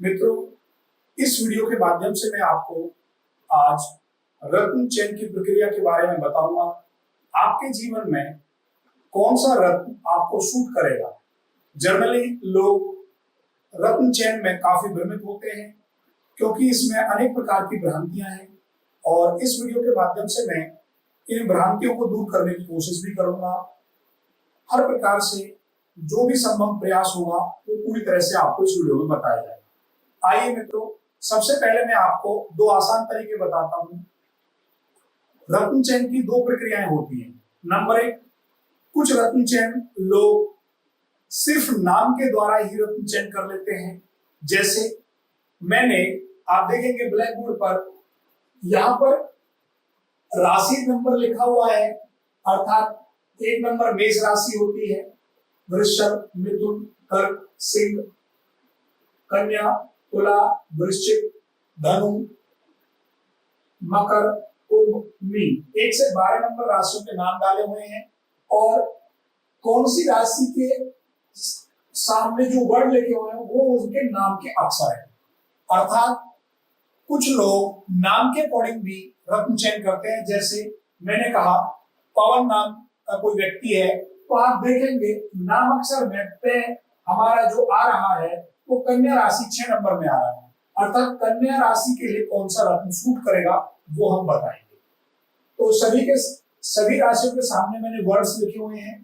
मित्रों, इस वीडियो के माध्यम से मैं आपको आज रत्न चयन की प्रक्रिया के बारे में बताऊंगा। आपके जीवन में कौन सा रत्न आपको सूट करेगा। जनरली लोग रत्न चयन में काफी भ्रमित होते हैं क्योंकि इसमें अनेक प्रकार की भ्रांतियां हैं और इस वीडियो के माध्यम से मैं इन भ्रांतियों को दूर करने की कोशिश भी करूंगा। हर प्रकार से जो भी संभव प्रयास होगा वो पूरी तरह से आपको इस वीडियो में बताया जाएगा। आइए मित्रों, सबसे पहले मैं आपको दो आसान तरीके बताता हूं। रत्न चयन की दो प्रक्रियाएं होती हैं। नंबर एक, कुछ रत्न चयन लोग सिर्फ नाम के द्वारा ही रत्न चयन कर लेते हैं। जैसे आप देखेंगे ब्लैक बोर्ड पर यहां पर राशि नंबर लिखा हुआ है, अर्थात एक नंबर मेष राशि होती है। वृषभ, मिथुन, कर्क, सिंह, कन्या, तुला, वृश्चिक, धनु, मकर, कुंभ, मीन, 1 से 12 नंबर राशियों के नाम डाले हुए हैं और कौन सी राशि के सामने जो वर्ड लिखे हुए हैं वो उसके नाम के अक्षर है। अर्थात कुछ लोग नाम के अकॉर्डिंग भी रत्न चयन करते हैं। जैसे मैंने कहा पवन नाम का कोई व्यक्ति है तो आप देखेंगे नाम अक्षर में पे हमारा जो आ रहा है वो कन्या राशि 6 नंबर में आ रहा है। अर्थात कन्या राशि के लिए कौन सा रत्न सूट करेगा वो हम बताएंगे। तो सभी राशियों के सामने मैंने वर्ड्स लिखे हुए हैं।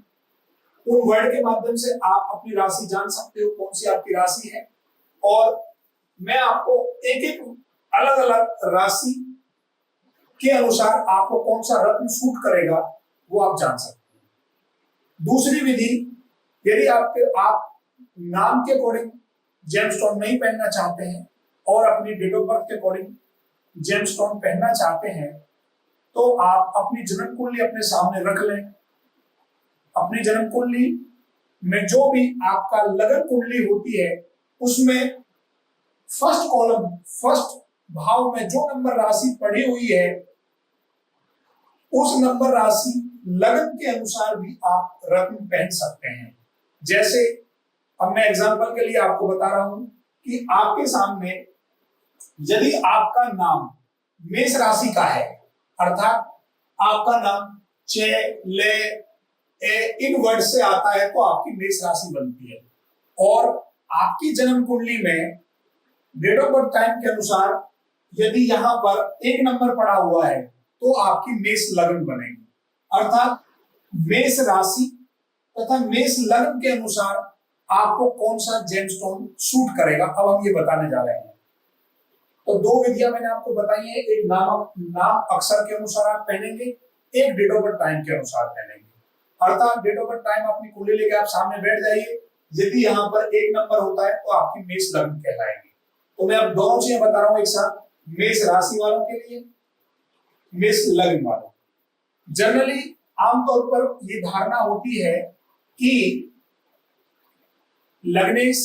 उन वर्ड के माध्यम से आप अपनी राशि जान सकते हो कौन सी आपकी राशि है और मैं आपको एक एक अलग अलग राशि के अनुसार आपको कौन सा रत्न सूट करेगा वो आप जान सकते हैं। दूसरी विधि, यदि आप नाम के अकॉर्डिंग जेमस्टोन नहीं पहनना चाहते हैं और अपनी डेट ऑफ बर्थ के अकॉर्डिंग जेमस्टोन पहनना चाहते हैं तो आप अपनी जन्म कुंडली अपने सामने रख लें। अपनी जन्म कुंडली में जो भी आपका लगन कुंडली होती है उसमें फर्स्ट कॉलम, फर्स्ट भाव में जो नंबर राशि पड़ी हुई है उस नंबर राशि लगन के अनुसार भी आप रत्न पहन सकते हैं। जैसे अब मैं एग्जांपल के लिए आपको बता रहा हूं कि आपके सामने यदि आपका नाम मेष राशि का है, अर्थात आपका नाम चे, ले, ए इन वर्ड से आता है तो आपकी मेष राशि बनती है और आपकी जन्म कुंडली में डेट ऑफ बर्थ टाइम के अनुसार यदि यहां पर 1 नंबर पड़ा हुआ है तो आपकी मेष लगन बनेगी। अर्थात मेष राशि तथा मेष लगन के अनुसार आपको कौन सा जेमस्टोन सूट करेगा अब हम ये बताने जा रहे हैं। तो दो विधियां मैंने आपको बताई है, एक नाम अक्षर के अनुसार आप पहनेंगे, एक डेट ऑफ बर्थ टाइम के अनुसार पहनेंगे। अर्थात डेट ऑफ बर्थ टाइम अपनी कुंडली लेके आप सामने बैठ जाइए, यदि यहाँ पर 1 नंबर होता है तो आपकी मेष लगन कहलाएगी। तो मैं अब दोनों चीजें बता रहा हूं एक साथ, मेष राशि वालों के लिए, मेष लग्न वालों। जनरली आमतौर पर ये धारणा होती है कि लग्नेश,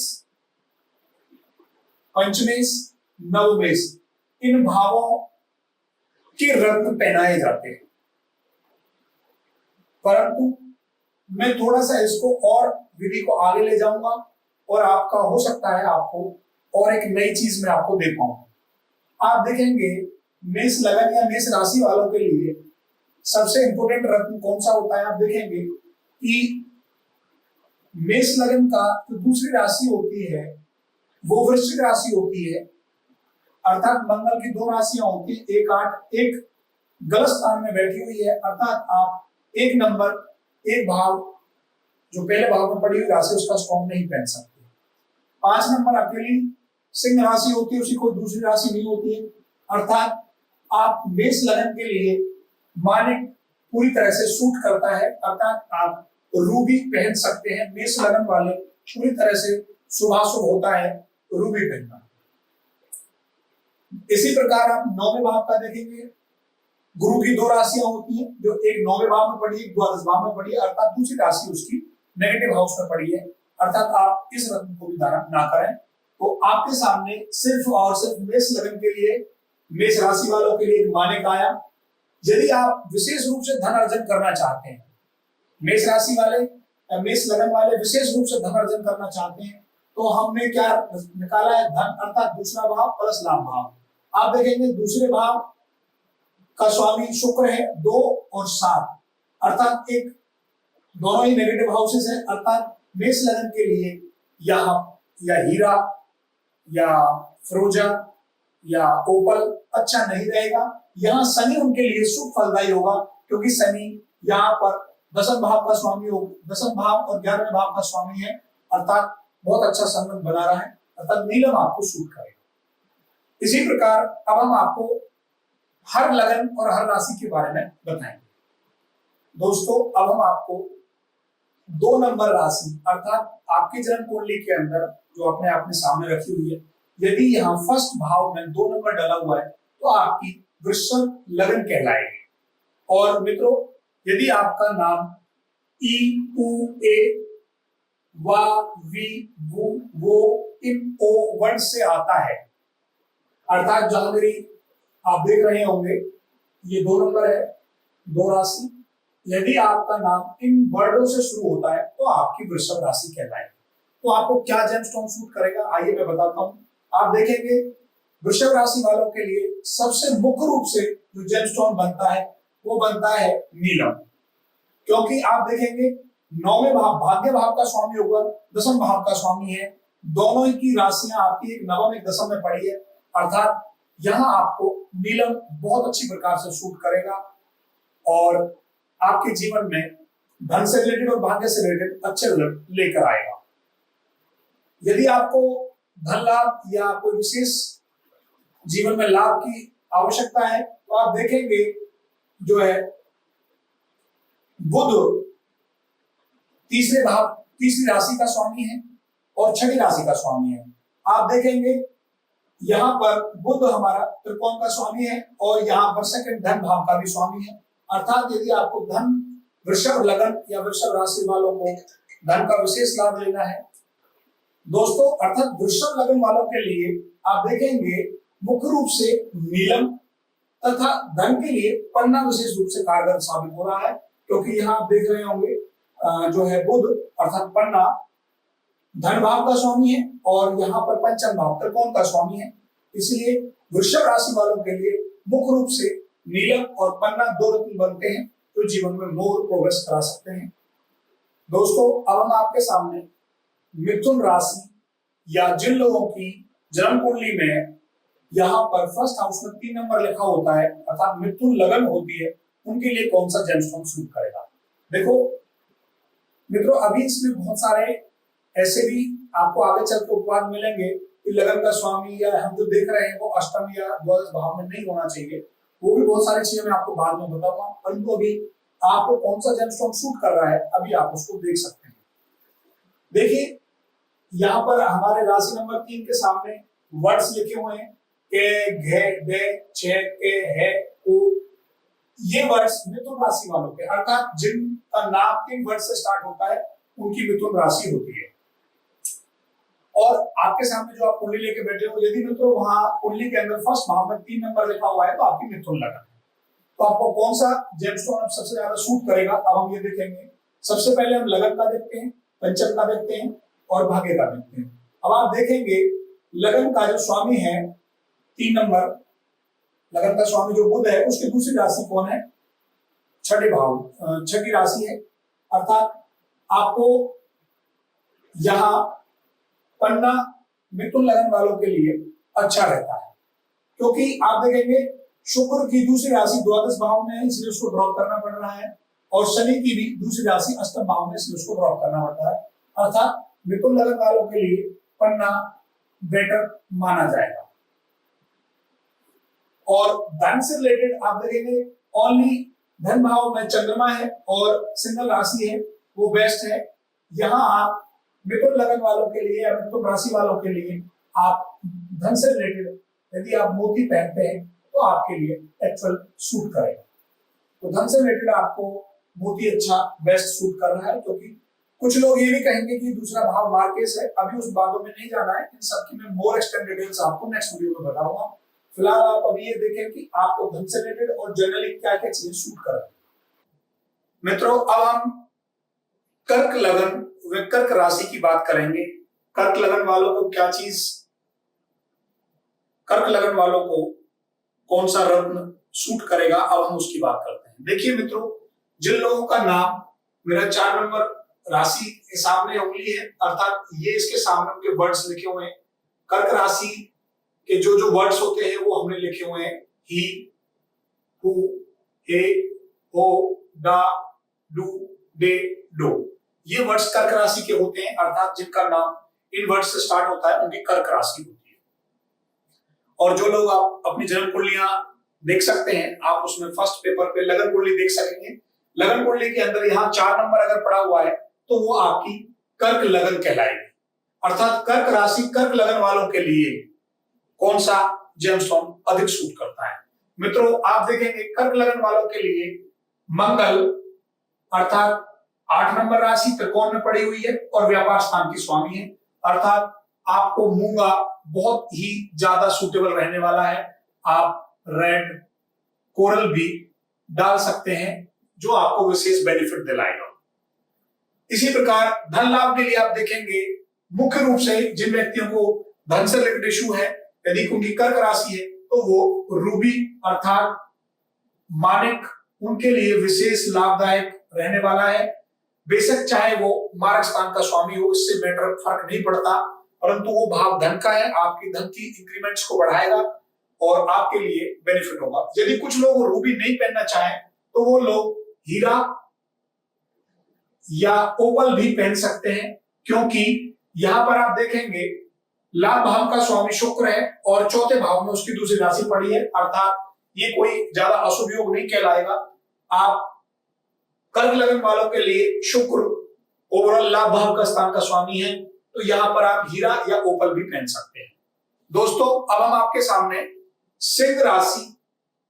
पंचमेश, नवमेश इन भावों के रत्न पहनाए जाते हैं, परंतु मैं थोड़ा सा इसको और विधि को आगे ले जाऊंगा और आपका हो सकता है आपको और एक नई चीज मैं आपको दे पाऊंगा। आप देखेंगे मेष लगन या मेष राशि वालों के लिए सबसे इंपोर्टेंट रत्न कौन सा होता है। आप देखेंगे कि मेष लगन का जो दूसरी राशि होती है वो वृश्चिक राशि होती है। अर्थात मंगल की 2 राशियां होती है, 1 8, एक गलत स्थान में बैठी हुई है। अर्थात आप 1 नंबर, 1 भाव जो पहले भाव में पड़ी हुई राशि उसका स्टोन नहीं पहन सकते। 5 नंबर अकेली सिंह राशि होती है, उसकी कोई दूसरी राशि नहीं होती है। अर्थात आप मेष लगन के लिए मानिक पूरी तरह से सूट करता है। अर्थात आप रूबी पहन सकते हैं। मेष लगन वाले पूरी तरह से शुभाशुभ होता है रूबी पहनना। इसी प्रकार आप 9वें भाव का देखेंगे, गुरु की 2 राशियां होती हैं, जो एक 9वें भाव में पड़ी है, एक द्वादश भाव में पड़ी है। अर्थात दूसरी राशि उसकी नेगेटिव हाउस में पड़ी है। अर्थात आप इस रत्न को भी धारण ना करें। तो आपके सामने सिर्फ और सिर्फ मेष लगन के लिए, मेष राशि वालों के लिए मानिक आया। यदि आप विशेष रूप से धन अर्जन करना चाहते हैं, मेष राशि वाले, मेष लगन वाले विशेष रूप से धन अर्जन करना चाहते हैं तो हमने क्या निकाला है, धन अर्थात दूसरा भाव प्लस लाभ भाव। आप देखेंगे दूसरे भाव का स्वामी शुक्र है 2 और 7, अर्थात एक दोनों ही नेगेटिव हाउसेस है, अर्थात मेष लग्न के लिए या हीरा या फिरोजा या ओपल अच्छा नहीं रहेगा। यहाँ शनि उनके लिए शुभ फलदायी होगा, क्योंकि शनि यहाँ पर दशम भाव का स्वामी हो, दशम भाव और 11वें भाव का स्वामी है, अर्थात बहुत अच्छा संबंध बना रहा है, अर्थात नीलम आपको सूट करेगा। इसी प्रकार अब हम आपको हर लगन और हर राशि के बारे में बताएंगे। दोस्तों अब हम आपको 2 नंबर राशि अर्थात आपके जन्म कुंडली के अंदर जो अपने आप में सामने रखी हुई है, यदि यहाँ फर्स्ट भाव में 2 नंबर डला हुआ है तो आपकी वृषभ लगन कहलाएगी। और मित्रों यदि आपका नाम ई उ ए वा वी वु वो इन ओ वर्ड से आता है, अर्थात जहां मेरी आप देख रहे होंगे ये 2 नंबर है, 2 राशि, यदि आपका नाम इन वर्डों से शुरू होता है तो आपकी वृषभ राशि कहलाएगी। तो आपको क्या जेमस्टोन सूट करेगा आइए मैं बताता हूं। आप देखेंगे वृषभ राशि वालों के लिए सबसे मुख्य रूप से जो जेमस्टोन बनता है वो बनता है नीलम, क्योंकि आप देखेंगे 9वें भाव भाग्य भाव का स्वामी होगा, दशम भाव का स्वामी है, दोनों की राशियां आपकी एक नवम एक दशम में पड़ी है, अर्थात यहाँ आपको नीलम बहुत अच्छी प्रकार से सूट करेगा और आपके जीवन में धन से रिलेटेड और भाग्य से रिलेटेड अच्छे रिजल्ट लेकर आएगा। यदि आपको धन लाभ या कोई विशेष जीवन में लाभ की आवश्यकता है तो आप देखेंगे जो है बुध तीसरी राशि का स्वामी है और छठी राशि का स्वामी है। आप देखेंगे यहाँ पर बुध हमारा त्रिकोण का स्वामी है और यहाँ पर सेकंड धन भाव का भी स्वामी है, अर्थात यदि आपको धन वृषभ लगन या वृषभ राशि वालों को धन का विशेष लाभ लेना है दोस्तों, अर्थात वृषभ लगन वालों के लिए आप देखेंगे मुख्य रूप से नीलम तथा धन के लिए पन्ना विशेष रूप से कारगर साबित हो रहा है, क्योंकि यहाँ आप देख रहे होंगे जो है बुध अर्थात पन्ना धन भाव का स्वामी है और यहाँ पर पंचम भाव त्रिकोण का स्वामी है, इसलिए वृषभ राशि वालों के लिए मुख्य रूप से नीलम और पन्ना 2 रत्न बनते हैं जो जीवन में मोर प्रोग्रेस करा सकते हैं। दोस्तों अब हम आपके सामने मिथुन राशि या जिन लोगों की जन्म कुंडली में यहाँ पर फर्स्ट हाउस में 3 नंबर लिखा होता है अर्थात मिथुन लगन होती है, उनके लिए कौन सा जेमस्टोन सूट करेगा। देखो मित्रों अभी इसमें बहुत सारे ऐसे भी आपको आगे चल के उपवाद मिलेंगे कि लगन का स्वामी या हम जो देख रहे हैं वो अष्टम या द्वादश भाव में नहीं होना चाहिए, वो भी बहुत सारी चीजें मैं आपको बाद में बताऊंगा, परंतु अभी आपको कौन सा जेमस्टोन सूट कर रहा है अभी आप उसको देख सकते हैं। देखिए यहाँ पर हमारे राशि नंबर 3 के सामने वर्ड्स लिखे हुए हैं के घे दे छे के है को, ये वर्ड्स मिथुन राशि वालों के अर्थात जिनका नाम 3 वर्ड से स्टार्ट होता है उनकी मिथुन राशि होती है। और आपके सामने जो आप कुंडली लेके बैठे हो यदि मित्रों वहां कुंडली के अंदर फर्स्ट भाव में 3 नंबर लिखा हुआ है तो आपकी मिथुन लगन है। तो आपको कौन सा जेमस्टोन सबसे ज्यादा सूट करेगा अब हम ये देखेंगे। सबसे पहले हम लगन का देखते हैं, पंचम का देखते हैं और भाग्य का देखते हैं। अब आप देखेंगे लगन का जो स्वामी है 3 नंबर लगन का स्वामी जो बुध है उसकी दूसरी राशि कौन है, छठी राशि है, अर्थात आपको यहाँ पन्ना मिथुन लगन वालों के लिए अच्छा रहता है, क्योंकि आप देखेंगे शुक्र की दूसरी राशि द्वादश भाव में है इसलिए उसको ड्रॉप करना पड़ रहा है और शनि की भी दूसरी राशि अष्टम भाव में इसलिए उसको ड्रॉप करना पड़ता है, अर्थात मिथुन लगन वालों के लिए पन्ना बेटर माना जाएगा। और धन से रिलेटेड आप देखेंगे ओनली धन भाव में चंद्रमा है और सिंगल राशि है वो बेस्ट है। यहाँ आप मिथुन लगन वालों के लिए या मिथुन राशि वालों के लिए आप धन से रिलेटेड यदि आप मोती पहनते हैं तो आपके लिए एक्चुअल सूट करेगा। तो धन से रिलेटेड आपको मोती अच्छा बेस्ट सूट कर रहा है, क्योंकि कुछ लोग ये भी कहेंगे कि दूसरा भाव मार्केस है, अभी उस बातों में नहीं जाना है, इन सबकी मैं मोर एक्सटेंड डिटेल्स आपको नेक्स्ट वीडियो में बताऊंगा। फिलहाल आप अभी ये देखें कि आपको धन से रिलेटेड और जनरली क्या क्या चीजें सूट कर रही है। मित्रों अब हम कर्क लगन व कर्क राशि की बात करेंगे। कर्क लगन वालों को क्या चीज, कर्क लगन वालों को कौन सा रत्न सूट करेगा, अब हम उसकी बात करते हैं। देखिए मित्रों, जिन लोगों का नाम मेरा 4 नंबर राशि के सामने उंगली है, अर्थात ये इसके सामने उनके वर्ड्स लिखे हुए हैं। कर्क राशि के जो जो वर्ड्स होते हैं वो हमने लिखे हुए हैं, ही, हु, हे, हो, डा, डू, डे, डो। ये वर्ड्स कर्क राशि के होते हैं, अर्थात जिनका नाम इन वर्ड्स से स्टार्ट होता है उनकी कर्क राशि होती है। और जो लोग आप अपनी जन्म कुंडलियां देख सकते हैं, आप उसमें फर्स्ट पेपर पे लगन कुंडली देख सकेंगे। लगन कुंडली के अंदर यहाँ 4 नंबर अगर पड़ा हुआ है तो वो आपकी कर्क लगन कहलाएगी। अर्थात कर्क राशि, कर्क लगन वालों के लिए कौन सा जेमस्टोन अधिक सूट करता है। मित्रों आप देखेंगे कर्क लगन वालों के लिए मंगल, अर्थात 8 नंबर राशि त्रिकोण में पड़ी हुई है और व्यापार स्थान की स्वामी है, अर्थात आपको मूंगा बहुत ही ज्यादा सूटेबल रहने वाला है। आप रेड, कोरल भी डाल सकते हैं जो आपको विशेष बेनिफिट दिलाएगा। इसी प्रकार धन लाभ के लिए आप देखेंगे, मुख्य रूप से जिन व्यक्तियों को धन से रिलेटेड इशू है, यदि उनकी कर्क राशि है तो वो रूबी अर्थात माणिक उनके लिए विशेष लाभदायक रहने वाला है। बेशक चाहे वो मार्ग स्थान का स्वामी हो, इससे बेटर फर्क नहीं पड़ता, परंतु वो भाव धन का है, आपकी धन की इंक्रीमेंट्स को बढ़ाएगा और आपके लिए बेनिफिट होगा। यदि कुछ लोग रूबी नहीं पहनना चाहें तो वो लोग हीरा या ओपल भी पहन सकते हैं, क्योंकि यहां पर आप देखेंगे लाभ भाव का स्वामी शुक्र है और चौथे भाव में उसकी दूसरी राशि पड़ी है, अर्थात ये कोई ज्यादा अशुभ योग नहीं कहलाएगा। आप कर्क लगन वालों के लिए शुक्र ओवरऑल लाभ भाव का स्थान का स्वामी है, तो यहां पर आप हीरा या ओपल भी पहन सकते हैं। दोस्तों अब हम आपके सामने सिंह राशि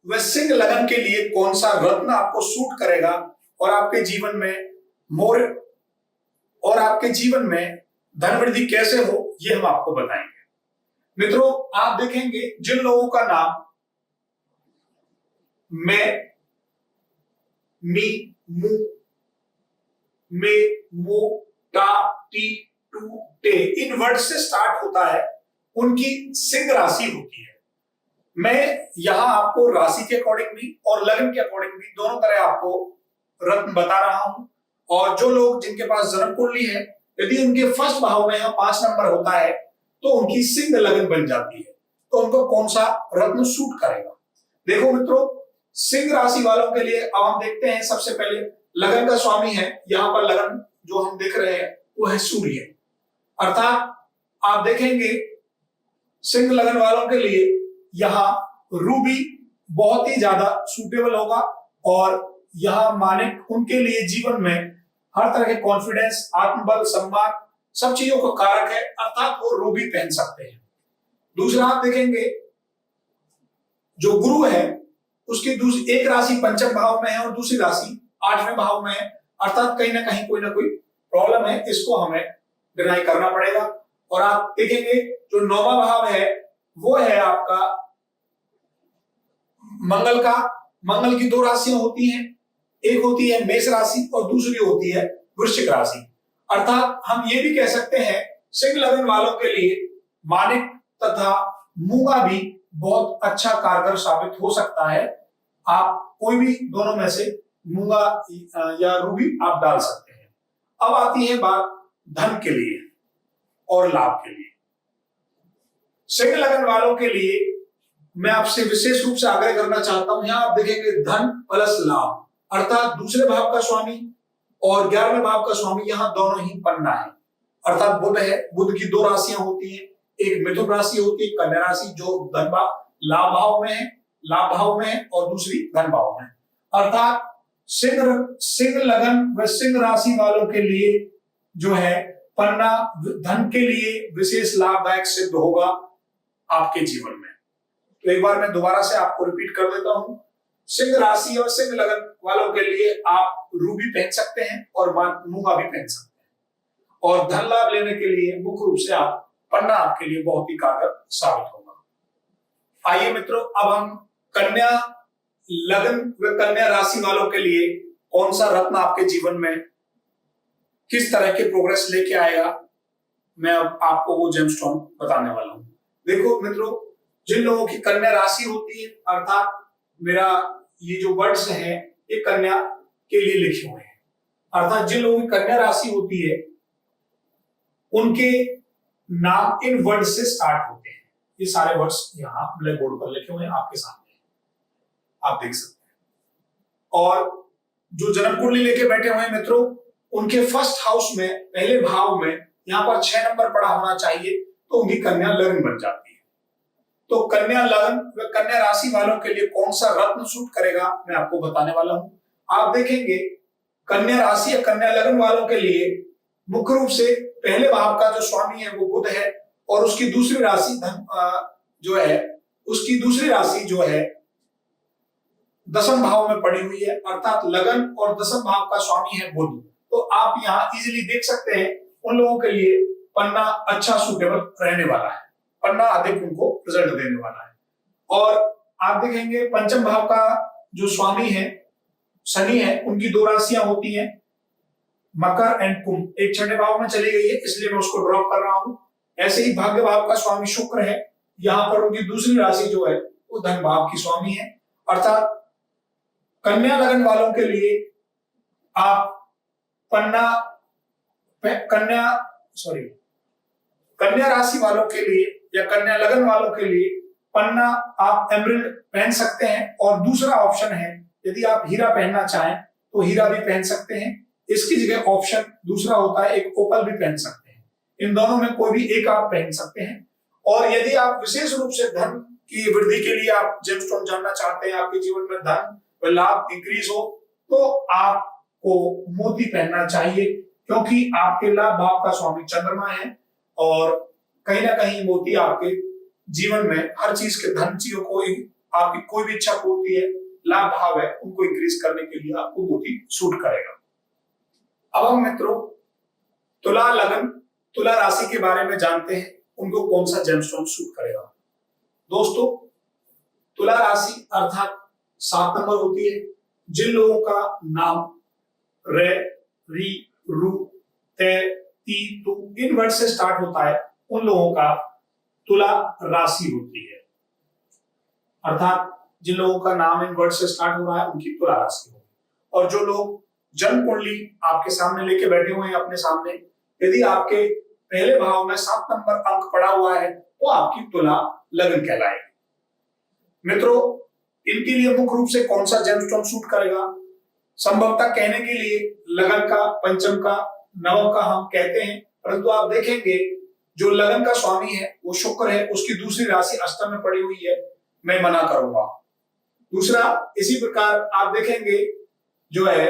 व सिंह लगन के लिए कौन सा रत्न आपको सूट करेगा और आपके जीवन में मोर और आपके जीवन में धन वृद्धि कैसे हो, ये हम आपको बताएंगे। मित्रों आप देखेंगे जिन लोगों का नाम मैं, मी, मु, मे, मो, टा, टी, टू, टे इन वर्ड से स्टार्ट होता है, उनकी सिंह राशि होती है। मैं यहां आपको राशि के अकॉर्डिंग भी और लगन के अकॉर्डिंग भी दोनों तरह आपको रत्न बता रहा हूं। और जो लोग जिनके पास जन्म कुंडली है, यदि उनके फर्स्ट भाव में यहाँ 5 नंबर होता है तो उनकी सिंह लगन बन जाती है, तो उनको कौन सा रत्न सूट करेगा। देखो मित्रों, सिंह राशि वालों के लिए अब हम देखते हैं, सबसे पहले लगन का स्वामी है, यहाँ पर लगन जो हम देख रहे हैं वो है सूर्य, अर्थात आप देखेंगे सिंह लगन वालों के लिए यहाँ रूबी बहुत ही ज्यादा सूटेबल होगा और यहाँ माणिक उनके लिए जीवन में हर तरह के कॉन्फिडेंस, आत्मबल, सम्मान सब चीजों का कारक है, अर्थात वो रूबी पहन सकते हैं। दूसरा आप देखेंगे जो गुरु है उसकी दूसरी एक राशि पंचम भाव में है और दूसरी राशि 8वें भाव में है, अर्थात कहीं ना कहीं कोई ना कोई प्रॉब्लम है, इसको हमें डिनाई करना पड़ेगा। और आप देखेंगे जो 9वां भाव है वो है आपका मंगल का। मंगल की 2 राशियां होती हैं, एक होती है मेष राशि और दूसरी होती है वृश्चिक राशि, अर्थात हम ये भी कह सकते हैं सिंह लगन वालों के लिए माणिक तथा मूंगा भी बहुत अच्छा कारगर साबित हो सकता है। आप कोई भी दोनों में से मूंगा या रूबी आप डाल सकते हैं। अब आती है बात धन के लिए और लाभ के लिए। सिंह लगन वालों के लिए मैं आपसे विशेष रूप से आग्रह करना चाहता हूं, यहां आप देखेंगे धन प्लस लाभ, अर्थात दूसरे भाव का स्वामी और 11वें भाव का स्वामी यहाँ दोनों ही पन्ना है, अर्थात बुध है। बुध की 2 राशियां होती हैं, एक मिथुन राशि होती है, कन्या राशि जो धन भाव लाभ भाव में है, लाभ भाव में है और दूसरी धन भाव में, अर्थात सिंह लगन व सिंह राशि वालों के लिए जो है पन्ना धन के लिए विशेष लाभदायक सिद्ध होगा आपके जीवन में। तो एक बार मैं दोबारा से आपको रिपीट कर देता हूं, सिंह राशि और सिंह लगन वालों के लिए आप रूबी पहन सकते हैं और मूंगा भी पहन सकते हैं, और धन लाभ लेने के लिए मुख्य रूप से आप पन्ना आपके लिए बहुत ही कारगर साबित होगा। आइए मित्रों, अब हम कन्या लगन व कन्या राशि वालों के लिए कौन सा रत्न आपके जीवन में किस तरह के प्रोग्रेस लेके आएगा मैं अब आपको वो जेमस्टोन बताने वाला हूं। देखो मित्रों, जिन लोगों की कन्या राशि होती है, अर्थात मेरा ये जो वर्ड्स हैं ये कन्या के लिए लिखे हुए हैं, अर्थात जिन लोगों की कन्या राशि होती है उनके नाम इन वर्ड से स्टार्ट होते हैं। ये सारे वर्ड्स यहाँ ब्लैक बोर्ड पर लिखे हुए हैं आपके सामने, आप देख सकते हैं। और जो जन्म कुंडली लेके बैठे हुए हैं मित्रों, उनके फर्स्ट हाउस में, पहले भाव में यहाँ पर 6 नंबर पड़ा होना चाहिए, तो उनकी कन्या लग्न बन जाती है। तो कन्या लग्न व कन्या राशि वालों के लिए कौन सा रत्न सूट करेगा मैं आपको बताने वाला हूं। आप देखेंगे कन्या राशि या कन्या लग्न वालों के लिए मुख्य रूप से पहले भाव का जो स्वामी है वो बुध है, और उसकी दूसरी राशि जो है दसम भाव में पड़ी हुई है, अर्थात लगन और दसम भाव का स्वामी है बुध। तो आप यहाँ इजीली देख सकते हैं उन लोगों के लिए पन्ना अच्छा सूटेबल रहने वाला है, पन्ना अधिक उनको रिजल्ट देने वाला है। और आप देखेंगे पंचम भाव का जो स्वामी है शनि है, उनकी 2 राशियां होती हैं मकर एंड कुंभ, एक छठे भाव में चली गई है इसलिए मैं उसको ड्रॉप कर रहा हूं। ऐसे ही भाग्य भाव का स्वामी शुक्र है, यहाँ पर उनकी दूसरी राशि जो है वो धन भाव की स्वामी है। अर्थात कन्या लगन वालों के लिए आप कन्या राशि वालों के लिए या कन्या लगन वालों के लिए पन्ना आप एमराल्ड पहन सकते हैं, और दूसरा ऑप्शन है यदि आप हीरा पहनना चाहें तो हीरा भी पहन सकते हैं। इसकी जगह ऑप्शन दूसरा होता है एक ओपल भी पहन सकते हैं, इन दोनों में कोई भी एक आप पहन सकते हैं। और यदि आप विशेष रूप से धन की वृद्धि के लिए आप जेमस्टोन जानना चाहते हैं, आपके जीवन में धन व लाभ इंक्रीज हो, तो आपको मोती पहनना चाहिए, क्योंकि आपके लाभ भाव का स्वामी चंद्रमा है, और कहीं ना कहीं मोती आपके जीवन में हर चीज के धन चीजों को, आपकी कोई भी इच्छा पूर्ति है, लाभ भाव है, उनको इंक्रीज करने के लिए आपको मोती सूट करेगा। अब हम मित्रों तुला लगन, तुला राशि के बारे में जानते हैं, उनको कौन सा जेमस्टोन सूट करेगा। दोस्तों तुला राशि अर्थात 7 नंबर होती है। जिन लोगों का नाम रे, री, रू, ते, ती, तु इन वर्ड से स्टार्ट होता है, उन लोगों का तुला राशि होती है। अर्थात जिन लोगों का नाम इन वर्ड से स्टार्ट हो रहा है उनकी तुला राशि होगी। और जो लोग जन्म कुंडली आपके सामने लेके बैठे हुए हैं अपने सामने, यदि आपके पहले भाव में 7 नंबर अंक पड़ा हुआ है तो आपकी तुला लगन कहलाएगी। मित्रों इनके लिए मुख्य रूप से कौन सा जेमस्टोन सूट करेगा, संभवतः कहने के लिए लगन का, पंचम का, नवम का हम कहते हैं, परंतु आप देखेंगे जो लगन का स्वामी है वो शुक्र है, उसकी दूसरी राशि अष्टम में पड़ी हुई है, मैं मना करूंगा। दूसरा इसी प्रकार आप देखेंगे जो है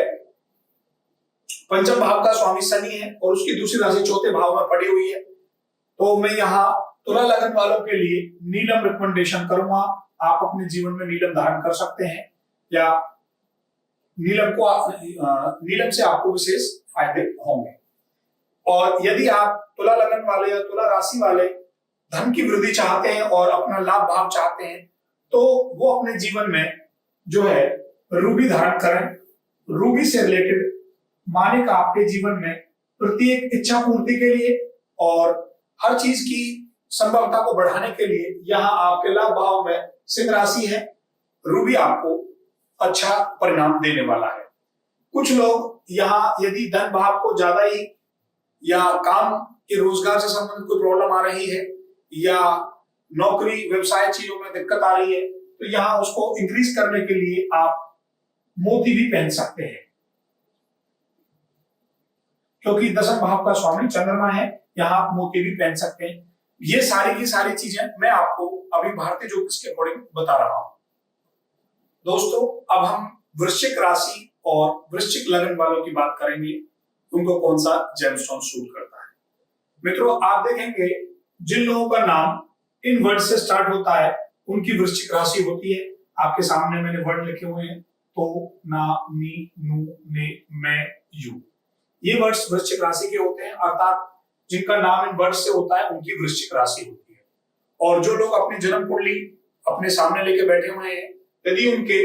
पंचम भाव का स्वामी शनि है और उसकी दूसरी राशि चौथे भाव में पड़ी हुई है, तो मैं यहाँ तुला लगन वालों के लिए नीलम रिकमेंडेशन करूंगा। आप अपने जीवन में नीलम धारण कर सकते हैं, या नीलम से आपको विशेष फायदे होंगे। और यदि आप तुला लगन वाले या तुला राशि वाले धन की वृद्धि चाहते हैं और अपना लाभ भाव चाहते हैं, तो वो अपने जीवन में जो है रूबी धारण करें। रूबी से रिलेटेड माने का आपके जीवन में प्रत्येक इच्छा पूर्ति के लिए और हर चीज की संभवता को बढ़ाने के लिए यहाँ आपके लाभ भाव में सिंह राशि है, रूबी आपको अच्छा परिणाम देने वाला है। कुछ लोग यहाँ यदि धन भाव को ज्यादा ही या काम के रोजगार से संबंधित कोई प्रॉब्लम आ रही है या नौकरी व्यवसाय चीजों में दिक्कत आ रही है, तो यहाँ उसको इंक्रीज करने के लिए आप मोती भी पहन सकते हैं, क्योंकि दसम भाव का स्वामी चंद्रमा है, यहाँ आप मोती भी पहन सकते हैं। ये सारी की सारी चीजें मैं आपको अभी भारतीय ज्योतिष के अकॉर्डिंग बता रहा हूं। दोस्तों अब हम वृश्चिक राशि और वृश्चिक लगन वालों की बात करेंगे, उनको कौन सा जेमस्टोन सूट करता है। मित्रों आप देखेंगे जिन लोगों का नाम इन वर्ड से स्टार्ट होता है उनकी वृश्चिक राशि होती है। आपके सामने मैंने वर्ड लिखे हुए हैं, तो, ना, नी, नु, ने, मैं, यू, ये वर्ड्स वृश्चिक राशि के होते हैं, अर्थात जिनका नाम इन वर्ड से होता है उनकी वृश्चिक राशि होती है। और जो लोग अपनी जन्म कुंडली अपने सामने लेके बैठे हुए हैं, यदि उनके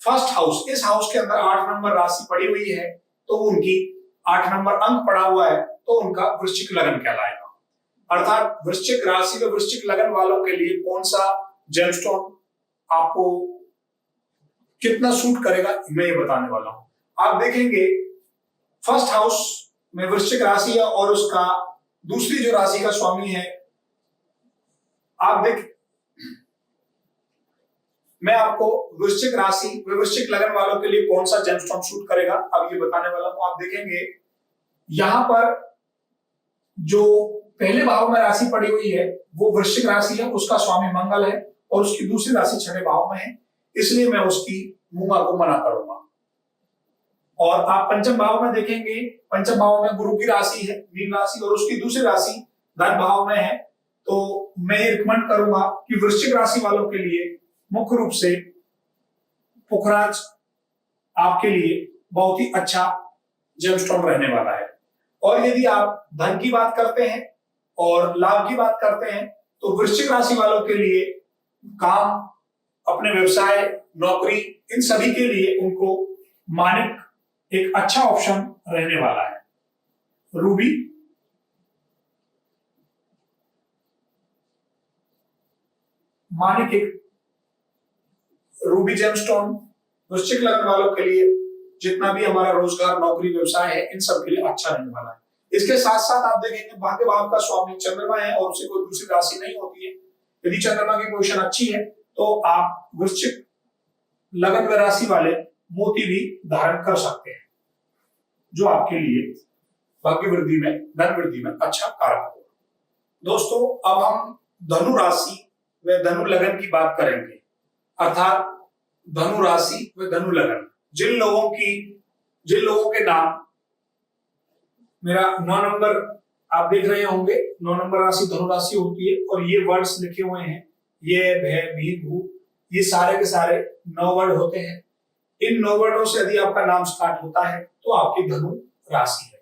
फर्स्ट हाउस, इस हाउस के अंदर 8 नंबर राशि पड़ी हुई है, तो उनकी 8 नंबर अंक पड़ा हुआ है, तो उनका वृश्चिक लगन कहलाएगा। अर्थात वृश्चिक राशि व वृश्चिक लगन वालों के लिए कौन सा जेमस्टोन आपको कितना सूट करेगा, मैं ये बताने वाला हूं। आप देखेंगे फर्स्ट हाउस में वृश्चिक राशि है और उसका दूसरी जो राशि का स्वामी है, आप देख, मैं आपको वृश्चिक राशि व वृश्चिक लगन वालों के लिए कौन सा जेमस्टोन सूट करेगा अब ये बताने वाला हूं। आप देखेंगे यहां पर जो पहले भाव में राशि पड़ी हुई है वो वृश्चिक राशि है, उसका स्वामी मंगल है और उसकी दूसरी राशि छठे भाव में है, इसलिए मैं उसकी मूंगा को मना करूंगा। और आप पंचम भाव में देखेंगे, पंचम भाव में गुरु की राशि है मीन राशि और उसकी दूसरी राशि धन भाव में है, तो मैं ये रिकमेंड करूंगा कि वृश्चिक राशि वालों के लिए मुख्य रूप से पुखराज आपके लिए बहुत ही अच्छा जेमस्टोन रहने वाला है। और यदि आप धन की बात करते हैं और लाभ की बात करते हैं तो वृश्चिक राशि वालों के लिए काम, अपने व्यवसाय, नौकरी, इन सभी के लिए उनको मानिक एक अच्छा ऑप्शन रहने वाला है। रूबी, मानिक एक रूबी जेमस्टोन वृश्चिक लगन वालों के लिए जितना भी हमारा रोजगार, नौकरी, व्यवसाय है, इन सब के लिए अच्छा रहने वाला है। इसके साथ साथ आप देखेंगे भाग्य भाव का स्वामी चंद्रमा है और उसे कोई दूसरी राशि नहीं होती है। यदि चंद्रमा की पोजीशन अच्छी है तो आप वृश्चिक लगन व राशि वाले मोती भी धारण कर सकते हैं, जो आपके लिए भाग्य वृद्धि में, धन वृद्धि में अच्छा कारक होगा। दोस्तों, अब हम धनु राशि व धनु लगन की बात करेंगे, अर्थात धनु राशि व धनु लगन। जिन लोगों के नाम मेरा 9 नंबर आप देख रहे होंगे, 9 नंबर राशि धनु राशि होती है और ये वर्ड्स लिखे हुए हैं, ये भय भी भू, ये सारे के सारे 9 वर्ड होते हैं। इन 9 वर्डों से यदि आपका नाम स्टार्ट होता है तो आपकी धनु राशि है।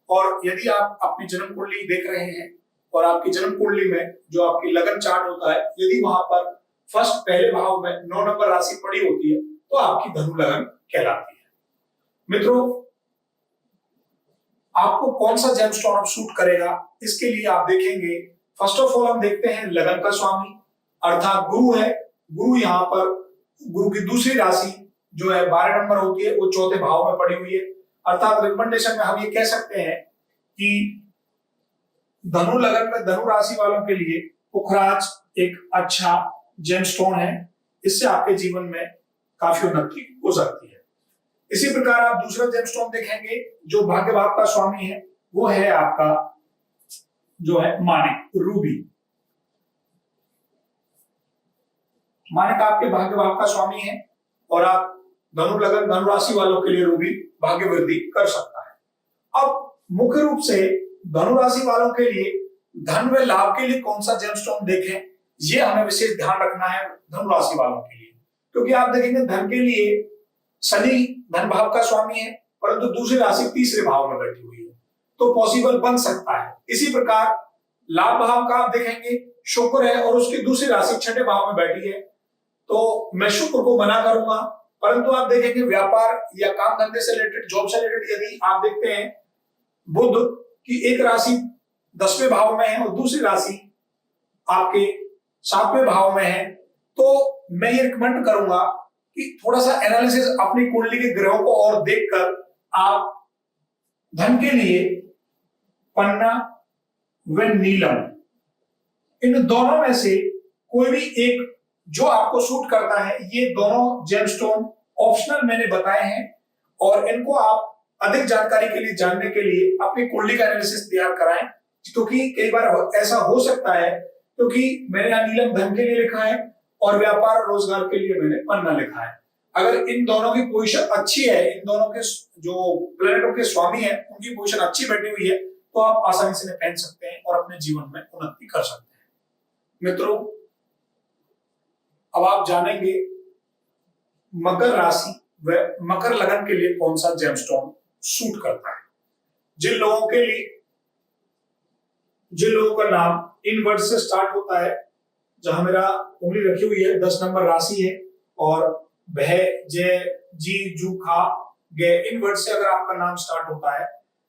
और यदि आप अपनी जन्म कुंडली देख रहे हैं और आपकी जन्म कुंडली में जो आपकी लगन चार्ट होता है, यदि वहां पर फर्स्ट पहले भाव में 9 नंबर राशि पड़ी होती है तो आपकी धनु लगन कहलाती है। मित्रों, आपको कौन सा जेमस्टोन अब सूट करेगा, इसके लिए आप देखेंगे फर्स्ट ऑफ ऑल हम देखते हैं लगन का स्वामी अर्थात गुरु है। गुरु यहाँ पर गुरु की दूसरी राशि जो है 12 नंबर होती है वो चौथे भाव में पड़ी हुई है, अर्थात रिकमेंडेशन में हम ये कह सकते हैं कि धनु लगन में धनु राशि वालों के लिए पुखराज एक अच्छा जेमस्टोन है, इससे आपके जीवन में काफी उन्नति हो सकती है। इसी प्रकार आप दूसरा जेमस्टोन देखेंगे जो भाग्य भाव का स्वामी है, वो है आपका जो है मानिक, रूबी। मानिक आपके भाग्य भाव का स्वामी है और आप धनु लगन धनु राशि वालों के लिए रूबी भाग्य वृद्धि कर सकता है। अब मुख्य रूप से धनु राशि वालों के लिए धन व लाभ के लिए कौन सा जेमस्टोन देखें, ये हमें विशेष ध्यान रखना है धनु राशि वालों के लिए, क्योंकि आप देखेंगे धन के लिए शनि धन भाव का स्वामी है परंतु दूसरी राशि तीसरे भाव में बैठी हुई है, तो पॉसिबल बन सकता है। इसी प्रकार लाभ भाव का आप देखेंगे शुक्र है और उसकी दूसरी राशि छठे भाव में बैठी है, तो मैं शुक्र को मना करूंगा। परंतु आप देखेंगे व्यापार या काम धंधे से रिलेटेड, जॉब से रिलेटेड यदि आप देखते हैं बुध की एक राशि 10वें भाव में है और दूसरी राशि आपके 7वें भाव में है, तो मैं ये रिकमेंड करूंगा कि थोड़ा सा एनालिसिस अपनी कुंडली के ग्रहों को और देखकर आप धन के लिए पन्ना व नीलम इन दोनों में से कोई भी एक जो आपको सूट करता है, ये दोनों जेमस्टोन ऑप्शनल मैंने बताए हैं और इनको आप अधिक जानकारी के लिए जानने के लिए अपनी कुंडली का एनालिसिस तैयार कराएं, क्योंकि कई बार ऐसा हो सकता है क्योंकि मैंने यहाँ नीलम धन के लिए लिखा है और व्यापार और रोजगार के लिए मैंने पन्ना लिखा है। अगर इन दोनों की पोजीशन अच्छी है, इन दोनों के जो प्लैनेटों के स्वामी है उनकी पोजीशन अच्छी बैठी हुई है, तो आप आसानी से पहन सकते हैं और अपने जीवन में उन्नति कर सकते हैं। मित्रों, अब आप जानेंगे मकर राशि व मकर लगन के लिए कौन सा जेमस्टोन सूट करता है। जिन लोगों का नाम इन वर्ड से स्टार्ट होता है, जहां मेरा उंगली रखी हुई है 10 नंबर राशि है और भय, जय, जी, जू, खा, गे, इन वर्ड से अगर आपका नाम स्टार्ट होता है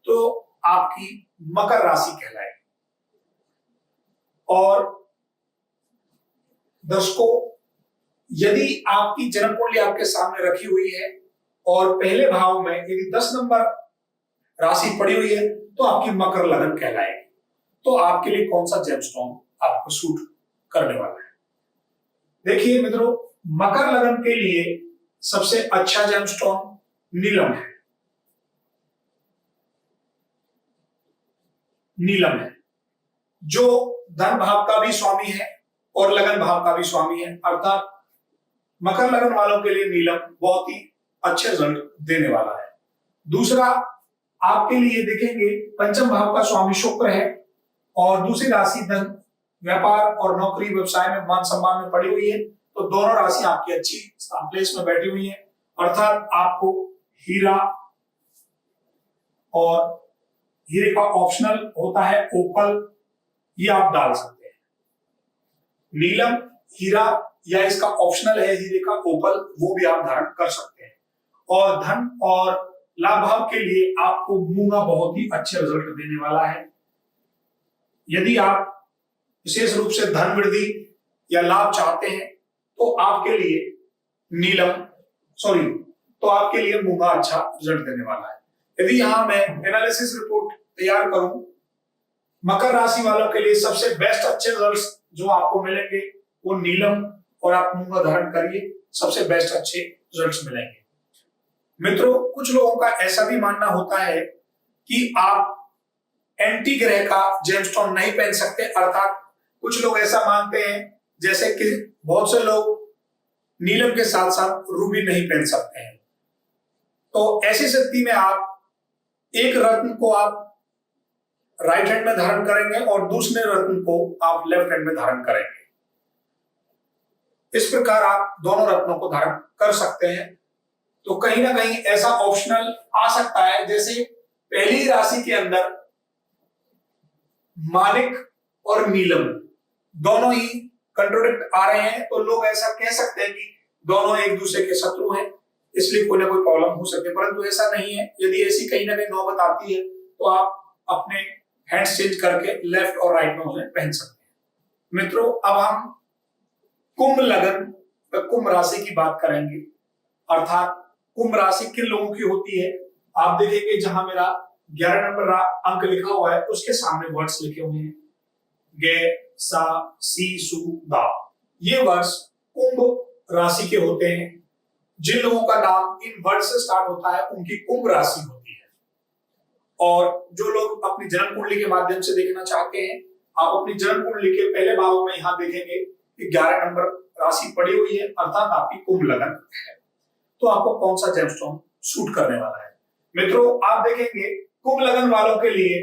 तो आपकी मकर राशि कहलाएगी। और दर्शकों, यदि आपकी जन्म कुंडली आपके सामने रखी हुई है और पहले भाव में यदि 10 नंबर राशि पड़ी हुई है तो आपकी मकर लगन कहलाएगी। तो आपके लिए कौन सा जेमस्टोन आपको सूट करने वाला है? देखिए मित्रों, मकर लगन के लिए सबसे अच्छा जेमस्टोन नीलम है। नीलम है जो धन भाव का भी स्वामी है और लगन भाव का भी स्वामी है, अर्थात मकर लगन वालों के लिए नीलम बहुत ही अच्छे रिजल्ट देने वाला है। दूसरा, आपके लिए देखेंगे पंचम भाव का स्वामी शुक्र है और दूसरी राशि धन, व्यापार और नौकरी व्यवसाय में मान सम्मान में पड़ी हुई है, तो दोनों राशि आपकी अच्छी प्लेस में बैठी हुई है, अर्थात आपको हीरा और हीरे का ऑप्शनल होता है ओपल, ये आप डाल सकते हैं। नीलम, हीरा या इसका ऑप्शनल है हीरे का ओपल, वो भी आप धारण कर सकते हैं। और धन और लाभ भाव के लिए आपको मूंगा बहुत ही अच्छे रिजल्ट देने वाला है। यदि आप विशेष रूप से धन वृद्धि या लाभ चाहते हैं तो आपके लिए तो आपके लिए मूंगा अच्छा रिजल्ट देने वाला है। यदि यहां मैं एनालिसिस रिपोर्ट तैयार करूं, मकर राशि वालों के लिए सबसे बेस्ट अच्छे रिजल्ट जो आपको मिलेंगे वो नीलम, और आप मूंगा धारण करिए, सबसे बेस्ट अच्छे रिजल्ट्स मिलेंगे। मित्रों, कुछ लोगों का ऐसा भी मानना होता है कि आप एंटी ग्रह का जेमस्टोन नहीं पहन सकते, अर्थात कुछ लोग ऐसा मानते हैं जैसे कि बहुत से लोग नीलम के साथ साथ रूबी नहीं पहन सकते हैं। तो ऐसी स्थिति में आप एक रत्न को आप राइट हैंड में धारण करेंगे और दूसरे रत्न को आप लेफ्ट हैंड में धारण करेंगे। इस प्रकार आप दोनों रत्नों को धारण कर सकते हैं। तो कहीं ना कहीं ऐसा ऑप्शनल आ सकता है, जैसे पहली राशि के अंदर मालिक और नीलम दोनों ही कंट्रोडिक्ट आ रहे हैं, तो लोग ऐसा कह सकते हैं कि दोनों एक दूसरे के शत्रु हैं, इसलिए कोई ना कोई प्रॉब्लम हो सकती है, परंतु ऐसा नहीं है। यदि ऐसी कहीं ना कहीं नौबत आती है तो आप अपने हैंड्स चेंज करके लेफ्ट और राइट में उन्हें पहन सकते हैं। मित्रों, अब हम कुंभ लगन, कुंभ राशि की बात करेंगे, अर्थात कुंभ राशि किन लोगों की होती है। आप देखेंगे जहां मेरा 11 नंबर अंक लिखा हुआ है उसके सामने वर्ड्स लिखे हुए हैं, गे, सा, सी, सु, दा। ये वर्ड्स कुंभ राशि के होते हैं। जिन लोगों का नाम इन वर्ड से स्टार्ट होता है उनकी कुंभ राशि होती है। और जो लोग अपनी जन्म कुंडली के माध्यम से देखना चाहते हैं, आप अपनी जन्म कुंडली के पहले भाव में यहां देखेंगे कि 11 नंबर राशि पड़ी हुई है, अर्थात आपकी कुंभ लगन है। तो आपको कौन सा जेमस्टोन सूट करने वाला है? मित्रों, आप देखेंगे कुंभ लगन वालों के लिए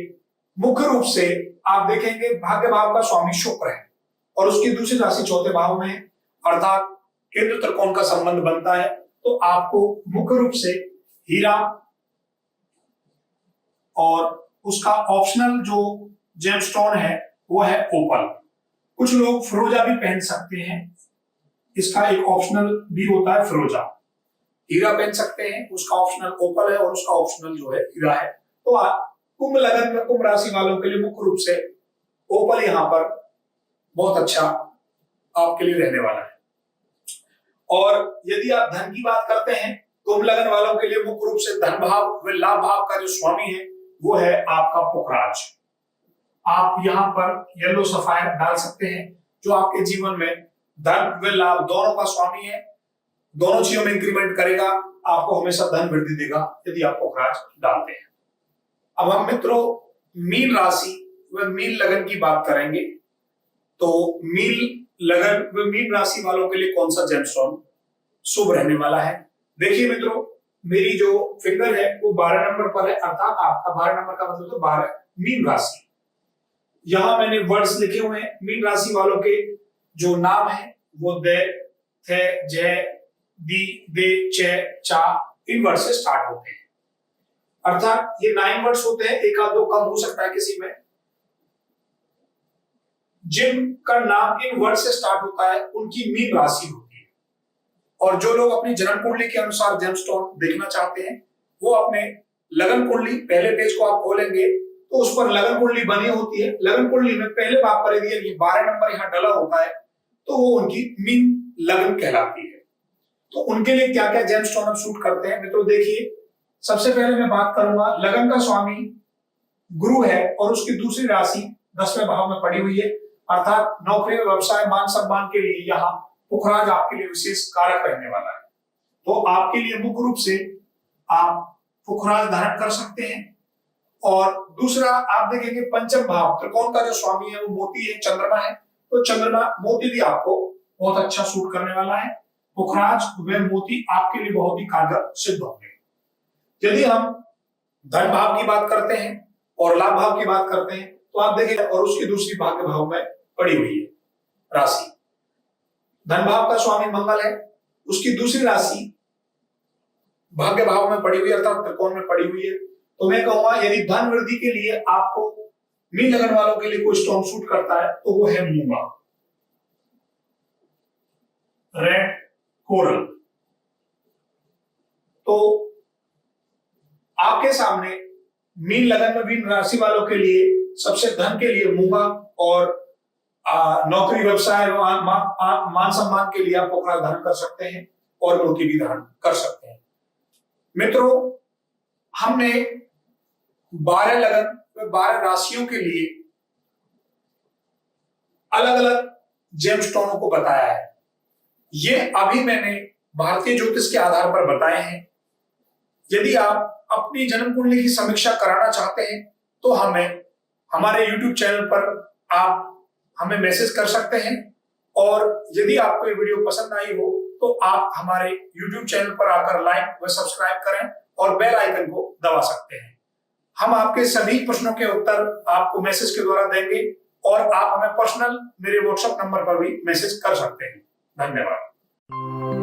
मुख्य रूप से आप देखेंगे भाग्य भाव का स्वामी शुक्र है और उसकी दूसरी राशि चौथे भाव में है, अर्थात केंद्र त्रिकोण का संबंध बनता है। तो आपको मुख्य रूप से हीरा और उसका ऑप्शनल जो जेमस्टोन है वो है ओपल। कुछ लोग फिरोजा भी पहन सकते हैं, इसका एक ऑप्शनल भी होता है फिरोजा। हीरा पहन सकते हैं, उसका ऑप्शनल ओपल है और उसका ऑप्शनल जो है हीरा है। तो कुंभ लगन में कुंभ राशि वालों के लिए मुख्य रूप से ओपल यहाँ पर बहुत अच्छा आपके लिए रहने वाला है। और यदि आप धन की बात करते हैं, कुंभ लगन वालों के लिए मुख्य रूप से धन भाव व लाभ भाव का जो स्वामी है वो है आपका पुखराज। आप यहाँ पर येलो सफायर डाल सकते हैं जो आपके जीवन में धन व लाभ दोनों का स्वामी है, दोनों चीजों में इंक्रीमेंट करेगा, आपको हमेशा धन वृद्धि देगा यदि आप पुखराज डालते हैं। अब हम मित्रों मीन राशि व मीन लगन की बात करेंगे। तो मीन लगन व मीन राशि वालों के लिए कौन सा जेमस्टोन शुभ रहने वाला है? देखिए मित्रों, मेरी जो फिंगर है वो 12 नंबर पर है, अर्थात आपका 12 नंबर का मतलब तो 12 मीन राशि। यहां मैंने वर्ड्स लिखे हुए हैं। मीन राशि वालों के जो नाम है वो दे, थे, जय, दी, दे, चे, चा, इन वर्ड से स्टार्ट होते हैं, अर्थात ये 9 वर्ड्स होते हैं, एक आध दो कम हो सकता है किसी में। जिनका नाम इन वर्ड से स्टार्ट होता है उनकी मीन राशि होती है। और जो लोग अपनी जन्म कुंडली के अनुसार जेमस्टोन देखना चाहते हैं वो अपने लगन कुंडली पहले पेज को आप खोलेंगे तो उस पर लगन कुंडली बनी होती है। लगन कुंडली में पहले भाव पर यदि ये 12 नंबर यहाँ डला होता है तो वो उनकी मीन लगन कहलाती है। तो उनके लिए क्या क्या जेमस्टोन हम शूट करते हैं मित्रों, देखिए सबसे पहले मैं बात करूंगा लगन का स्वामी गुरु है और उसकी दूसरी राशि 10वें भाव में पड़ी हुई है, अर्थात नौकरी व्यवसाय मान सम्मान के लिए यहाँ पुखराज आपके लिए विशेष कारक रहने वाला है। तो आपके लिए मुख्य रूप से आप पुखराज धारण कर सकते हैं। और दूसरा आप देखेंगे पंचम भाव त्रिकोण का जो स्वामी है वो मोती है, चंद्रमा है, तो चंद्रमा मोती भी आपको बहुत अच्छा सूट करने वाला है। पुखराज व मोती आपके लिए बहुत ही कारगर सिद्ध होंगे। यदि हम धन भाव की बात करते हैं और लाभ भाव की बात करते हैं तो आप देखिए और उसकी दूसरी भाग्य भाव में पड़ी हुई है राशि। धन भाव का स्वामी मंगल है, उसकी दूसरी राशि भाग्य भाव में पड़ी हुई है अर्थात त्रिकोण में पड़ी हुई है। तो मैं कहूंगा यदि धन वृद्धि के लिए आपको मीन लगन वालों के लिए कोई स्टोन सूट करता है तो वो है मूंगा, रेड कोरल। तो आपके सामने मीन लगन में मीन राशि वालों के लिए सबसे धन के लिए मूंगा और नौकरी व्यवसाय मान सम्मान के लिए आप पुखराज धारण कर सकते हैं और मोती भी धारण कर सकते हैं। मित्रों, हमने 12 लगन व 12 राशियों के लिए अलग अलग जेमस्टोनों को बताया है। ये अभी मैंने भारतीय ज्योतिष के आधार पर बताए हैं। यदि आप अपनी जन्म कुंडली की समीक्षा कराना चाहते हैं तो हमें हमारे YouTube चैनल पर आप हमें मैसेज कर सकते हैं। और यदि आपको ये वीडियो पसंद आई हो तो आप हमारे YouTube चैनल पर आकर लाइक व सब्सक्राइब करें और बेल आइकन को दबा सकते हैं। हम आपके सभी प्रश्नों के उत्तर आपको मैसेज के द्वारा देंगे और आप हमें पर्सनल मेरे व्हाट्सएप नंबर पर भी मैसेज कर सकते हैं। धन्यवाद।